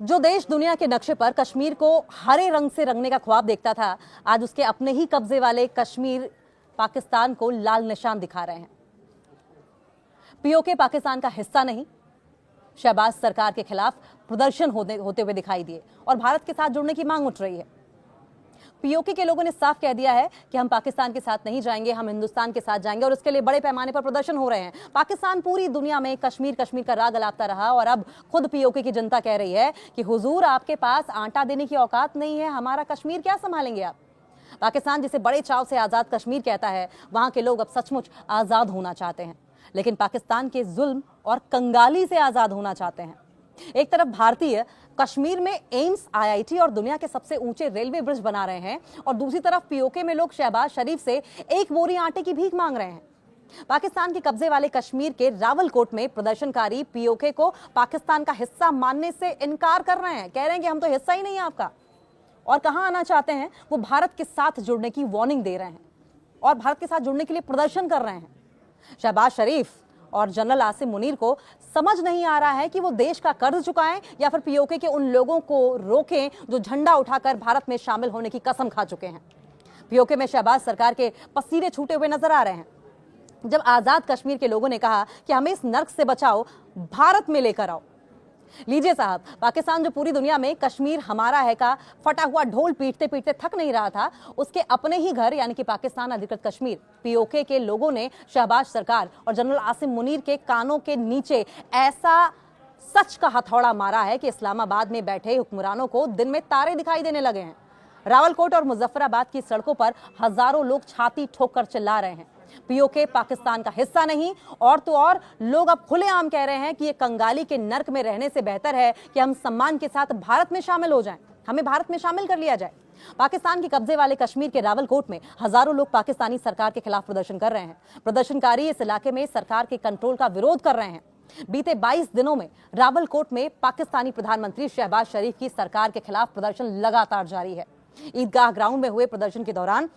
जो देश दुनिया के नक्शे पर कश्मीर को हरे रंग से रंगने का ख्वाब देखता था, आज उसके अपने ही कब्जे वाले कश्मीर पाकिस्तान को लाल निशान दिखा रहे हैं। पीओके पाकिस्तान का हिस्सा नहीं, शहबाज सरकार के खिलाफ प्रदर्शन होते हुए दिखाई दिए और भारत के साथ जुड़ने की मांग उठ रही है। पीओके के लोगों ने साफ कह दिया है कि हम पाकिस्तान के साथ नहीं जाएंगे, हम हिंदुस्तान के साथ जाएंगे और उसके लिए बड़े पैमाने पर प्रदर्शन हो रहे हैं। पाकिस्तान पूरी दुनिया में कश्मीर कश्मीर का राग अलापता रहा और अब खुद पीओके की जनता कह रही है कि हुजूर, आपके पास आटा देने की औकात नहीं है, हमारा कश्मीर क्या संभालेंगे आप। पाकिस्तान जिसे बड़े चाव से आजाद कश्मीर कहता है, वहां के लोग अब सचमुच आजाद होना चाहते हैं, लेकिन पाकिस्तान के जुल्म और कंगाली से आजाद होना चाहते हैं। एक तरफ भारतीय कश्मीर में एम्स, आईआईटी और दुनिया के सबसे ऊंचे रेलवे ब्रिज बना रहे हैं और दूसरी तरफ पीओके में लोग शहबाज शरीफ से एक बोरी आटे की भीख मांग रहे हैं। पाकिस्तान के कब्जे वाले कश्मीर के रावलकोट में प्रदर्शनकारी पीओके को पाकिस्तान का हिस्सा मानने से इनकार कर रहे हैं। कह रहे हैं कि हम तो हिस्सा ही नहीं है आपका, और कहां आना चाहते हैं वो भारत के साथ जुड़ने की वार्निंग दे रहे हैं और भारत के साथ जुड़ने के लिए प्रदर्शन कर रहे हैं। शहबाज शरीफ और जनरल आसिम मुनीर को समझ नहीं आ रहा है कि वो देश का कर्ज चुकाएं या फिर पीओके के उन लोगों को रोकें जो झंडा उठाकर भारत में शामिल होने की कसम खा चुके हैं। पीओके में शहबाज सरकार के पसीने छूटे हुए नजर आ रहे हैं। जब आजाद कश्मीर के लोगों ने कहा कि हमें इस नर्क से बचाओ, भारत में लेकर आओ। लीजिए साहब, पाकिस्तान जो पूरी दुनिया में कश्मीर हमारा है का फटा हुआ ढोल पीटते पीटते थक नहीं रहा था, उसके अपने ही घर यानी कि पाकिस्तान अधिकृत कश्मीर पीओके के लोगों ने शहबाज सरकार और जनरल आसिम मुनीर के कानों के नीचे ऐसा सच का हथौड़ा मारा है कि इस्लामाबाद में बैठे हुक्मरानों को दिन में तारे दिखाई देने लगे हैं। रावलकोट और मुजफ्फराबाद की सड़कों पर हजारों लोग छाती ठोक कर चिल्ला रहे हैं, पीओके पाकिस्तान का हिस्सा नहीं। और तो और लोग अब खुलेआम कह रहे हैं कि ये कंगाली के नर्क में रहने से बेहतर है कि हम सम्मान के साथ भारत में शामिल हो जाएं, हमें भारत में शामिल कर लिया जाए। पाकिस्तान के कब्जे वाले कश्मीर के रावलकोट में हजारों लोग पाकिस्तानी सरकार के खिलाफ प्रदर्शन कर रहे हैं। प्रदर्शनकारी इस इलाके में सरकार के कंट्रोल का विरोध कर रहे हैं। बीते 22 दिनों में रावलकोट में पाकिस्तानी प्रधानमंत्री शहबाज शरीफ की सरकार के खिलाफ प्रदर्शन लगातार जारी है। ईदगाह ग्राउंड में हुए प्रदर्शन के दौरान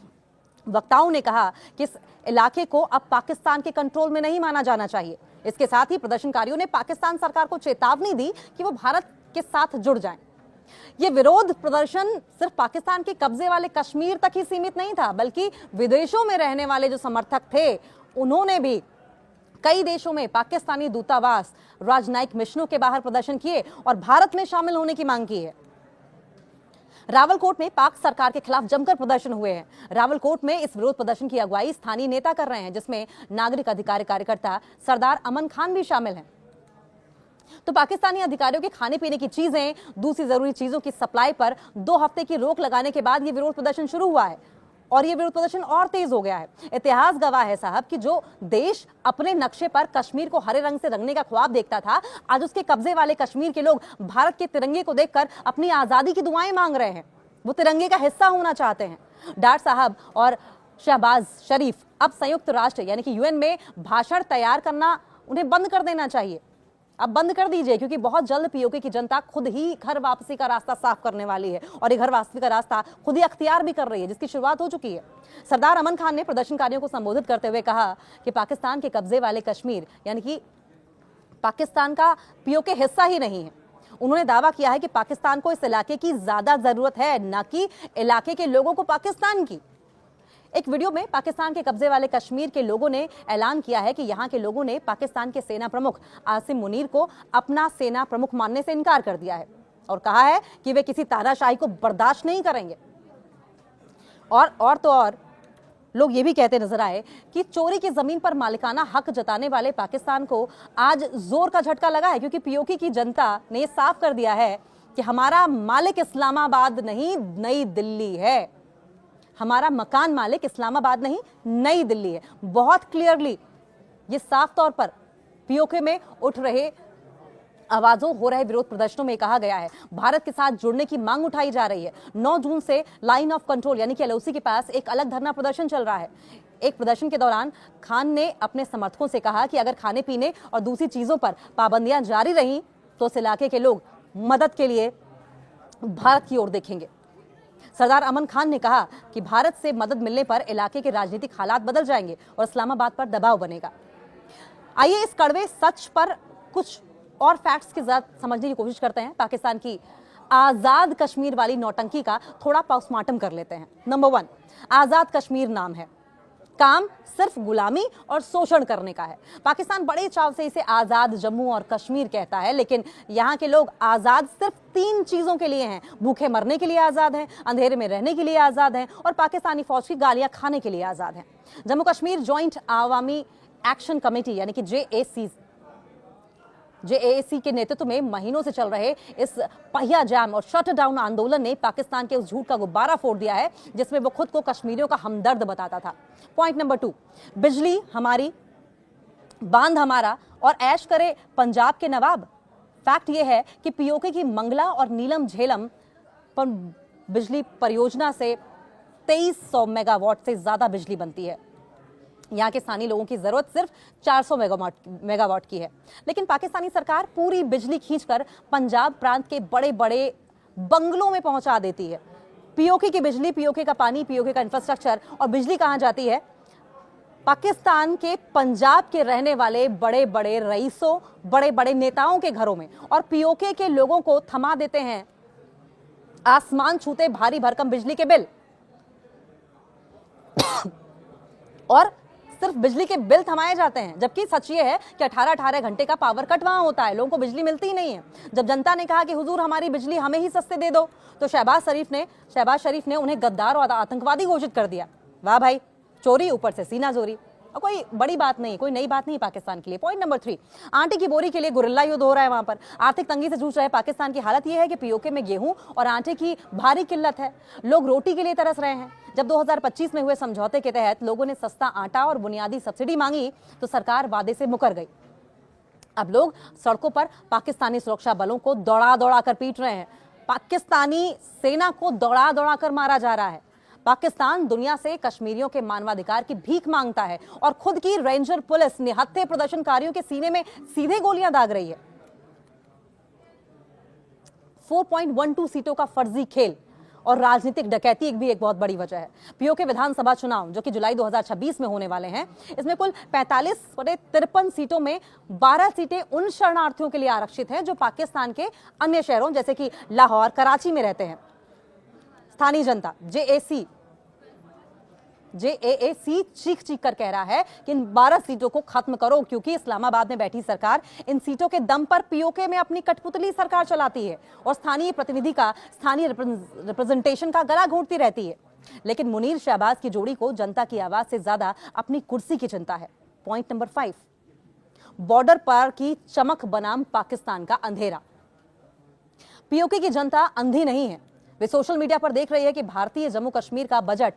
वक्ताओं ने कहा कि इस इलाके को अब पाकिस्तान के कंट्रोल में नहीं माना जाना चाहिए। इसके साथ ही प्रदर्शनकारियों ने पाकिस्तान सरकार को चेतावनी दी कि वो भारत के साथ जुड़ जाएं। ये विरोध प्रदर्शन सिर्फ पाकिस्तान के कब्जे वाले कश्मीर तक ही सीमित नहीं था, बल्कि विदेशों में रहने वाले जो समर्थक थे उन्होंने भी कई देशों में पाकिस्तानी दूतावास, राजनयिक मिशनों के बाहर प्रदर्शन किए और भारत में शामिल होने की मांग की है। रावलकोट में पाक सरकार के खिलाफ जमकर प्रदर्शन हुए हैं। रावलकोट में इस विरोध प्रदर्शन की अगुवाई स्थानीय नेता कर रहे हैं, जिसमें नागरिक अधिकार कार्यकर्ता सरदार अमन खान भी शामिल हैं। तो पाकिस्तानी अधिकारियों के खाने पीने की चीजें, दूसरी जरूरी चीजों की सप्लाई पर 2 हफ्ते की रोक लगाने के बाद ये विरोध प्रदर्शन शुरू हुआ है और ये विरोध प्रदर्शन और तेज हो गया है। इतिहास गवाह है साहब कि जो देश अपने नक्शे पर कश्मीर को हरे रंग से रंगने का ख्वाब देखता था, आज उसके कब्जे वाले कश्मीर के लोग भारत के तिरंगे को देखकर अपनी आजादी की दुआएं मांग रहे हैं। वो तिरंगे का हिस्सा होना चाहते हैं। डार साहब और शहबाज शरीफ अब संयुक्त राष्ट्र यानी कि यूएन में भाषण तैयार करना उन्हें बंद कर देना चाहिए। अब बंद कर दीजिए, क्योंकि बहुत जल्द पीओके की जनता खुद ही घर वापसी का रास्ता साफ करने वाली है और ये घर वापसी का रास्ता खुद ही अख्तियार भी कर रही है, जिसकी शुरुआत हो चुकी है। सरदार अमन खान ने प्रदर्शनकारियों को संबोधित करते हुए कहा कि पाकिस्तान के कब्जे वाले कश्मीर यानी कि पाकिस्तान का पीओके हिस्सा ही नहीं है। उन्होंने दावा किया है कि पाकिस्तान को इस इलाके की ज्यादा जरूरत है, न कि इलाके के लोगों को पाकिस्तान की। एक वीडियो में पाकिस्तान के कब्जे वाले कश्मीर के लोगों ने ऐलान किया है कि यहां के लोगों ने पाकिस्तान के सेना प्रमुख आसिम मुनीर को अपना सेना प्रमुख मानने से इनकार कर दिया है और कहा है कि वे किसी तानाशाही को बर्दाश्त नहीं करेंगे। और तो और लोग ये भी कहते नजर आए कि चोरी की जमीन पर मालिकाना हक जताने वाले पाकिस्तान को आज जोर का झटका लगा है, क्योंकि पीओके की जनता ने यह साफ कर दिया है कि हमारा मालिक इस्लामाबाद नहीं, नई दिल्ली है। हमारा मकान मालिक इस्लामाबाद नहीं, नई दिल्ली है। बहुत क्लियरली ये साफ तौर पर पीओके में उठ रहे आवाजों, हो रहे विरोध प्रदर्शनों में कहा गया है। भारत के साथ जुड़ने की मांग उठाई जा रही है। 9 जून से लाइन ऑफ कंट्रोल यानी कि एलओसी के पास एक अलग धरना प्रदर्शन चल रहा है। एक प्रदर्शन के दौरान खान ने अपने समर्थकों से कहा कि अगर खाने पीने और दूसरी चीजों पर पाबंदियां जारी रहीं तो इस इलाके के लोग मदद के लिए भारत की ओर देखेंगे। सरदार अमन खान ने कहा कि भारत से मदद मिलने पर इलाके के राजनीतिक हालात बदल जाएंगे और इस्लामाबाद पर दबाव बनेगा। आइए इस कड़वे सच पर कुछ और फैक्ट्स के साथ समझने की कोशिश करते हैं। पाकिस्तान की आजाद कश्मीर वाली नौटंकी का थोड़ा पोस्टमार्टम कर लेते हैं। नंबर 1, आजाद कश्मीर नाम है, काम सिर्फ गुलामी और शोषण करने का है। पाकिस्तान बड़े चाव से इसे आजाद जम्मू और कश्मीर कहता है, लेकिन यहाँ के लोग आजाद सिर्फ 3 चीजों के लिए हैं। भूखे मरने के लिए आजाद हैं, अंधेरे में रहने के लिए आजाद हैं और पाकिस्तानी फौज की गालियां खाने के लिए आजाद हैं। Jammu Kashmir joint Awami action committee यानी कि जेएसी के नेतृत्व में महीनों से चल रहे इस पहिया जाम और शट डाउन आंदोलन ने पाकिस्तान के उस झूठ का गुब्बारा फोड़ दिया है जिसमें वो खुद को कश्मीरियों का हमदर्द बताता था। पॉइंट नंबर 2, बिजली हमारी, बांध हमारा और ऐश करे पंजाब के नवाब। फैक्ट ये है कि पीओके की मंगला और नीलम झेलम पर बिजली परियोजना से 2300 मेगावाट से ज्यादा बिजली बनती है। यहाँ के स्थानीय लोगों की जरूरत सिर्फ 400 मेगावाट की है, लेकिन पाकिस्तानी सरकार पूरी बिजली खींचकर पंजाब प्रांत के बड़े बड़े बंगलों में पहुंचा देती है। पीओके की बिजली, पीओके का पानी, पीओके का इंफ्रास्ट्रक्चर और बिजली कहां जाती है? पाकिस्तान के पंजाब के रहने वाले बड़े बड़े रईसों, बड़े बड़े नेताओं के घरों में, और पीओके के लोगों को थमा देते हैं आसमान छूते भारी भरकम बिजली के बिल। और सिर्फ बिजली के बिल थमाए जाते हैं, जबकि सच ये है कि 18-18 घंटे का पावर कट वहां होता है, लोगों को बिजली मिलती ही नहीं है। जब जनता ने कहा कि हुजूर हमारी बिजली हमें ही सस्ते दे दो, तो शहबाज शरीफ ने उन्हें गद्दार और आतंकवादी घोषित कर दिया। वाह भाई, चोरी ऊपर से सीना जोरी। और कोई बड़ी बात नहीं, कोई नई बात नहीं पाकिस्तान के लिए। पॉइंट नंबर 3, आटे की बोरी के लिए गुरिल्ला युद्ध हो रहा है वहां पर। आर्थिक तंगी से जूझ रहे पाकिस्तान की हालत यह है कि पीओके में गेहूं और आटे की भारी किल्लत है। लोग रोटी के लिए तरस रहे हैं। जब 2025 में हुए समझौते के तहत लोगों ने सस्ता आटा और बुनियादी सब्सिडी मांगी तो सरकार वादे से मुकर गई। अब लोग सड़कों पर पाकिस्तानी सुरक्षा बलों को दौड़ा दौड़ा कर पीट रहे हैं। पाकिस्तानी सेना को दौड़ा दौड़ा कर मारा जा रहा है। पाकिस्तान दुनिया से कश्मीरियों के मानवाधिकार की भीख मांगता है और खुद की रेंजर पुलिस निहत्थे प्रदर्शनकारियों के सीने में सीधे गोलियां दाग रही है। 4.12 सीटों का फर्जी खेल और राजनीतिक डकैती भी एक बहुत बड़ी वजह है। पीओके विधानसभा चुनाव जो कि जुलाई 2026 में होने वाले हैं, इसमें कुल 45/53 सीटों में 12 सीटें उन शरणार्थियों के लिए आरक्षित हैं जो पाकिस्तान के अन्य शहरों जैसे कि लाहौर, कराची में रहते हैं। स्थानीय जनता जेएसी चीख चीख कर कह रहा है कि इन 12 सीटों को खत्म करो, क्योंकि इस्लामाबाद में बैठी सरकार इन सीटों के दम पर पीओके में अपनी कठपुतली सरकार चलाती है और स्थानीय प्रतिनिधि का, स्थानीय रिप्रेजेंटेशन का गला घोंटती रहती है। लेकिन मुनीर शहबाज की जोड़ी को जनता की आवाज से ज्यादा अपनी कुर्सी की चिंता है। पॉइंट नंबर 5, बॉर्डर पार की चमक बनाम पाकिस्तान का अंधेरा। पीओके की जनता अंधी नहीं है। वे सोशल मीडिया पर देख रही है कि भारतीय जम्मू कश्मीर का बजट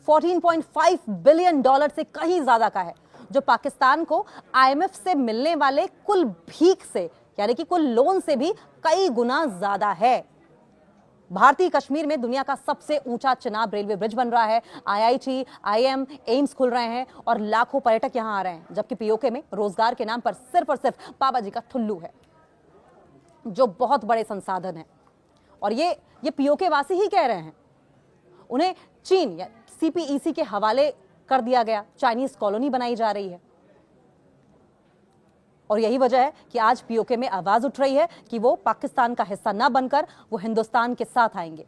$14.5 बिलियन से कहीं ज्यादा का है, जो पाकिस्तान को आईएमएफ से मिलने वाले कुल भीख से यानी कि कुल लोन से भी कई गुना ज्यादा है। भारतीय कश्मीर में दुनिया का सबसे ऊंचा चिनाब रेलवे ब्रिज बन रहा है। आईआईटी, आईएम, एम्स खुल रहे हैं और लाखों पर्यटक यहां आ रहे हैं, जबकि पीओके में रोजगार के नाम पर सिर्फ और सिर्फ पापा जी का ठुल्लू है, जो बहुत बड़े संसाधन है। और ये पीओके वासी ही कह रहे हैं। उन्हें चीन या सीपीईसी के हवाले कर दिया गया, चाइनीज कॉलोनी बनाई जा रही है। और यही वजह है कि आज पीओके में आवाज उठ रही है कि वो पाकिस्तान का हिस्सा न बनकर वो हिंदुस्तान के साथ आएंगे।